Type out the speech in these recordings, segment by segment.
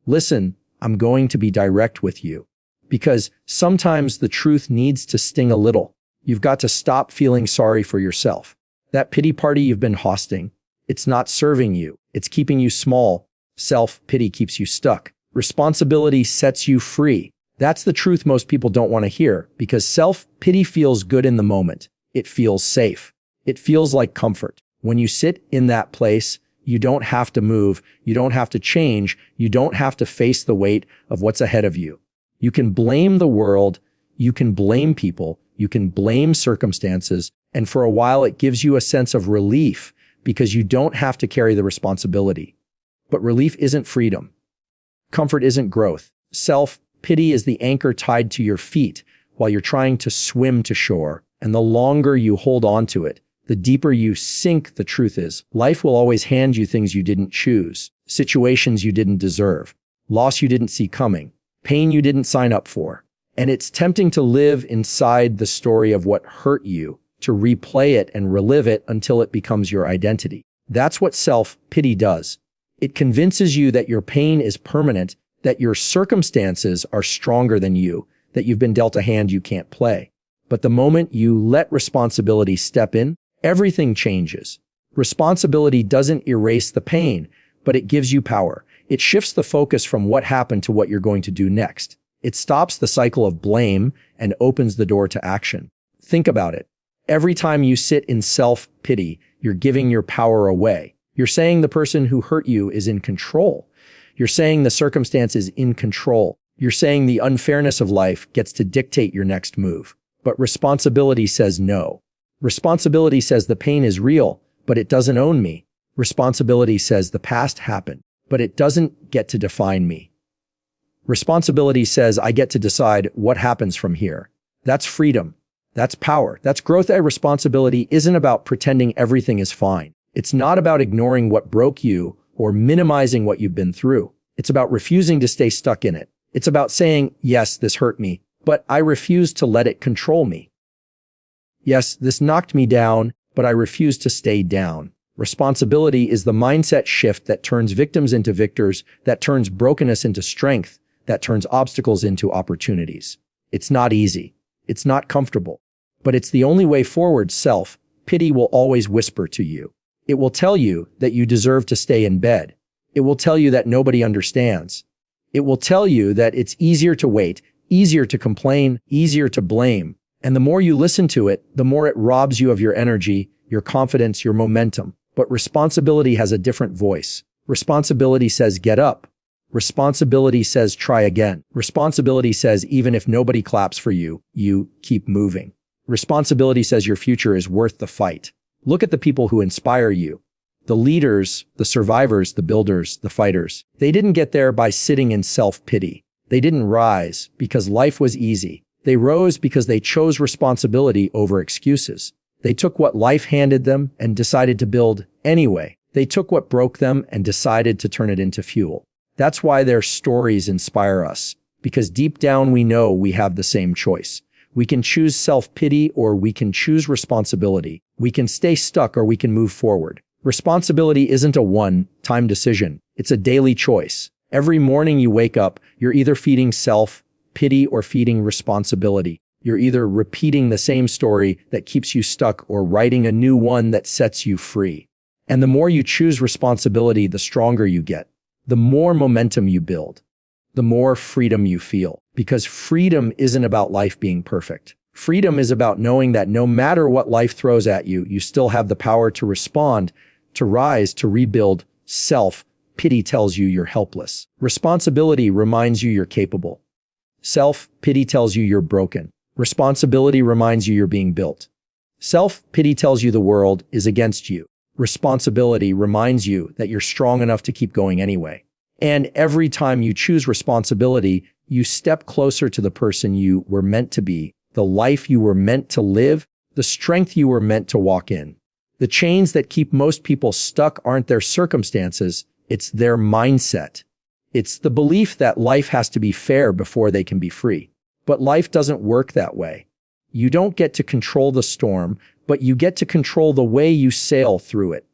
Listen, I'm going to be direct with you. Because sometimes the truth needs to sting a little. You've got to stop feeling sorry for yourself. That pity party you've been hosting, it's not serving you. It's keeping you small. Self-pity keeps you stuck. Responsibility sets you free. That's the truth most people don't want to hear, because self-pity feels good in the moment. It feels safe. It feels like comfort. When you sit in that place, you don't have to move. You don't have to change. You don't have to face the weight of what's ahead of you. You can blame the world. You can blame people. You can blame circumstances. And for a while, it gives you a sense of relief because you don't have to carry the responsibility. But relief isn't freedom. Comfort isn't growth. Self-pity is the anchor tied to your feet while you're trying to swim to shore. And the longer you hold on to it, the deeper you sink. The truth is, life will always hand you things you didn't choose, situations you didn't deserve, loss you didn't see coming, pain you didn't sign up for. And it's tempting to live inside the story of what hurt you, to replay it and relive it until it becomes your identity. That's what self-pity does. It convinces you that your pain is permanent, that your circumstances are stronger than you, that you've been dealt a hand you can't play. But the moment you let responsibility step in, everything changes. Responsibility doesn't erase the pain, but it gives you power. It shifts the focus from what happened to what you're going to do next. It stops the cycle of blame and opens the door to action. Think about it. Every time you sit in self-pity, you're giving your power away. You're saying the person who hurt you is in control. You're saying the circumstance is in control. You're saying the unfairness of life gets to dictate your next move. But responsibility says no. Responsibility says the pain is real, but it doesn't own me. Responsibility says the past happened, but it doesn't get to define me. Responsibility says I get to decide what happens from here. That's freedom. That's power. That's growth. A responsibility isn't about pretending everything is fine. It's not about ignoring what broke you or minimizing what you've been through. It's about refusing to stay stuck in it. It's about saying, yes, this hurt me, but I refuse to let it control me. Yes, this knocked me down, but I refuse to stay down. Responsibility is the mindset shift that turns victims into victors, that turns brokenness into strength, that turns obstacles into opportunities. It's not easy. It's not comfortable, but it's the only way forward. Self-pity will always whisper to you. It will tell you that you deserve to stay in bed. It will tell you that nobody understands. It will tell you that it's easier to wait, easier to complain, easier to blame. And the more you listen to it, the more it robs you of your energy, your confidence, your momentum. But responsibility has a different voice. Responsibility says, get up. Responsibility says, try again. Responsibility says, even if nobody claps for you, you keep moving. Responsibility says your future is worth the fight. Look at the people who inspire you. The leaders, the survivors, the builders, the fighters. They didn't get there by sitting in self-pity. They didn't rise because life was easy. They rose because they chose responsibility over excuses. They took what life handed them and decided to build anyway. They took what broke them and decided to turn it into fuel. That's why their stories inspire us, because deep down we know we have the same choice. We can choose self-pity or we can choose responsibility. We can stay stuck or we can move forward. Responsibility isn't a one-time decision. It's a daily choice. Every morning you wake up, you're either feeding self-pity or feeding responsibility. You're either repeating the same story that keeps you stuck or writing a new one that sets you free. And the more you choose responsibility, the stronger you get. The more momentum you build, the more freedom you feel. Because freedom isn't about life being perfect. Freedom is about knowing that no matter what life throws at you, you still have the power to respond, to rise, to rebuild. Self-pity tells you you're helpless. Responsibility reminds you you're capable. Self-pity tells you you're broken. Responsibility reminds you you're being built. Self-pity tells you the world is against you. Responsibility reminds you that you're strong enough to keep going anyway. And every time you choose responsibility, you step closer to the person you were meant to be, the life you were meant to live, the strength you were meant to walk in. The chains that keep most people stuck aren't their circumstances, it's their mindset. It's the belief that life has to be fair before they can be free. But life doesn't work that way. You don't get to control the storm, but you get to control the way you sail through it.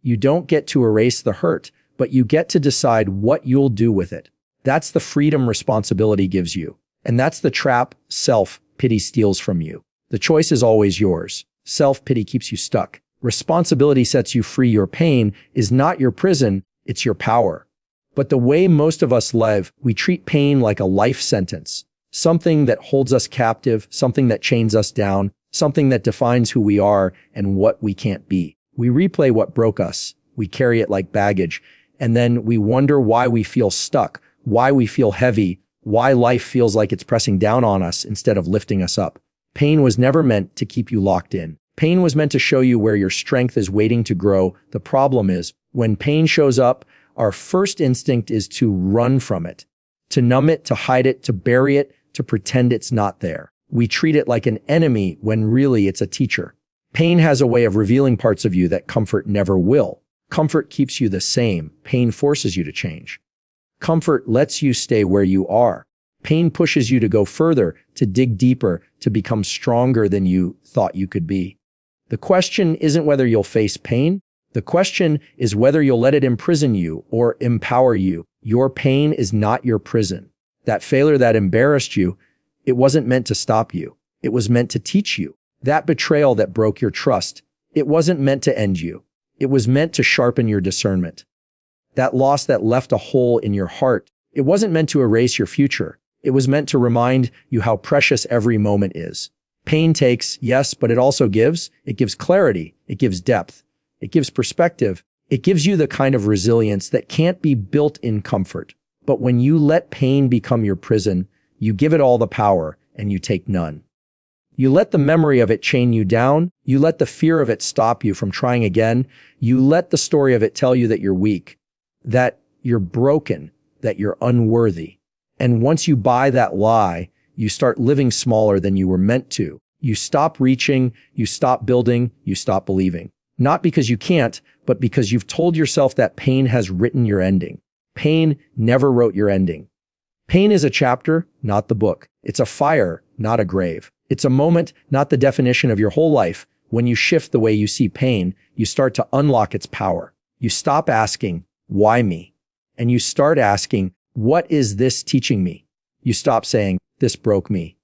You don't get to erase the hurt, but you get to decide what you'll do with it. That's the freedom responsibility gives you. And that's the trap self-pity steals from you. The choice is always yours. Self-pity keeps you stuck. Responsibility sets you free. Your pain is not your prison, it's your power. But the way most of us live, we treat pain like a life sentence. Something that holds us captive, something that chains us down, something that defines who we are and what we can't be. We replay what broke us. We carry it like baggage. And then we wonder why we feel stuck, why we feel heavy, why life feels like it's pressing down on us instead of lifting us up. Pain was never meant to keep you locked in. Pain was meant to show you where your strength is waiting to grow. The problem is, when pain shows up, our first instinct is to run from it, to numb it, to hide it, to bury it, to pretend it's not there. We treat it like an enemy when really it's a teacher. Pain has a way of revealing parts of you that comfort never will. Comfort keeps you the same. Pain forces you to change. Comfort lets you stay where you are. Pain pushes you to go further, to dig deeper, to become stronger than you thought you could be. The question isn't whether you'll face pain. The question is whether you'll let it imprison you or empower you. Your pain is not your prison. That failure that embarrassed you, it wasn't meant to stop you. It was meant to teach you. That betrayal that broke your trust, it wasn't meant to end you. It was meant to sharpen your discernment. That loss that left a hole in your heart, it wasn't meant to erase your future. It was meant to remind you how precious every moment is. Pain takes, yes, but it also gives. It gives clarity. It gives depth. It gives perspective. It gives you the kind of resilience that can't be built in comfort. But when you let pain become your prison, you give it all the power and you take none. You let the memory of it chain you down. You let the fear of it stop you from trying again. You let the story of it tell you that you're weak, that you're broken, that you're unworthy. And once you buy that lie, you start living smaller than you were meant to. You stop reaching, you stop building, you stop believing. Not because you can't, but because you've told yourself that pain has written your ending. Pain never wrote your ending. Pain is a chapter, not the book. It's a fire, not a grave. It's a moment, not the definition of your whole life. When you shift the way you see pain, you start to unlock its power. You stop asking, why me? And you start asking, what is this teaching me? You stop saying, this broke me.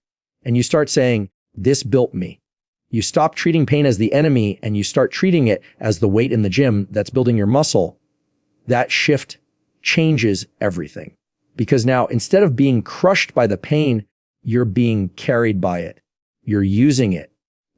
And you start saying, this built me. You stop treating pain as the enemy and you start treating it as the weight in the gym that's building your muscle. That shift changes everything. Because now, instead of being crushed by the pain, you're being carried by it. You're using it.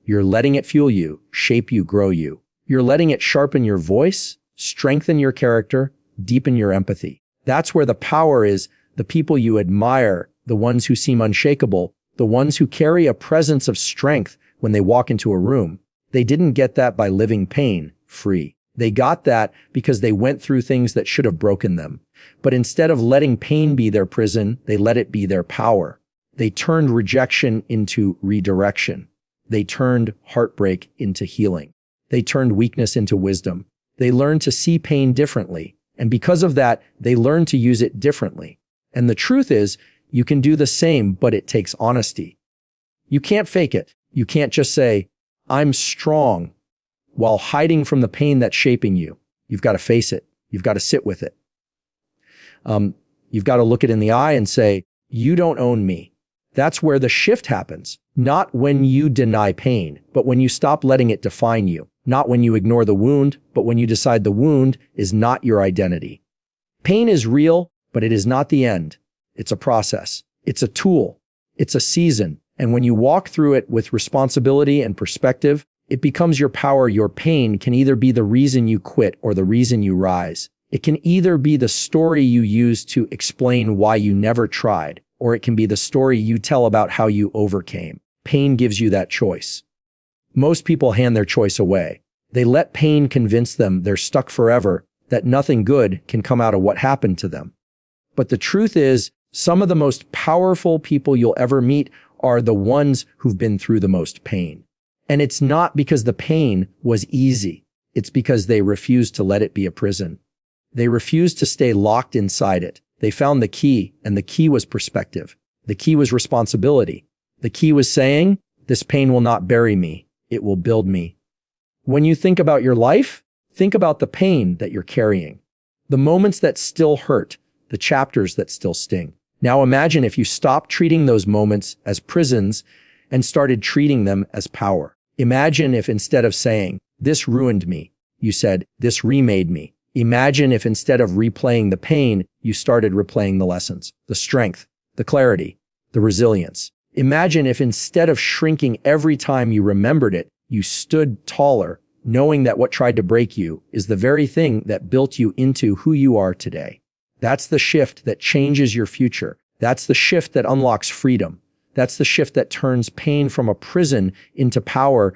You're letting it fuel you, shape you, grow you. You're letting it sharpen your voice, strengthen your character, deepen your empathy. That's where the power is. The people you admire, the ones who seem unshakable, the ones who carry a presence of strength when they walk into a room. They didn't get that by living pain-free. They got that because they went through things that should have broken them. But instead of letting pain be their prison, they let it be their power. They turned rejection into redirection. They turned heartbreak into healing. They turned weakness into wisdom. They learned to see pain differently. And because of that, they learned to use it differently. And the truth is, you can do the same, but it takes honesty. You can't fake it. You can't just say, I'm strong, while hiding from the pain that's shaping you. You've got to face it. You've got to sit with it. You've got to look it in the eye and say, you don't own me. That's where the shift happens. Not when you deny pain, but when you stop letting it define you. Not when you ignore the wound, but when you decide the wound is not your identity. Pain is real, but it is not the end. It's a process. It's a tool. It's a season. And when you walk through it with responsibility and perspective, it becomes your power. Your pain can either be the reason you quit or the reason you rise. It can either be the story you use to explain why you never tried, or it can be the story you tell about how you overcame. Pain gives you that choice. Most people hand their choice away. They let pain convince them they're stuck forever, that nothing good can come out of what happened to them. But the truth is, some of the most powerful people you'll ever meet are the ones who've been through the most pain. And it's not because the pain was easy. It's because they refused to let it be a prison. They refused to stay locked inside it. They found the key, and the key was perspective. The key was responsibility. The key was saying, this pain will not bury me. It will build me. When you think about your life, think about the pain that you're carrying. The moments that still hurt, the chapters that still sting. Now imagine if you stopped treating those moments as prisons and started treating them as power. Imagine if instead of saying, "This ruined me," you said, "This remade me." Imagine if instead of replaying the pain, you started replaying the lessons, the strength, the clarity, the resilience. Imagine if instead of shrinking every time you remembered it, you stood taller, knowing that what tried to break you is the very thing that built you into who you are today. That's the shift that changes your future. That's the shift that unlocks freedom. That's the shift that turns pain from a prison into power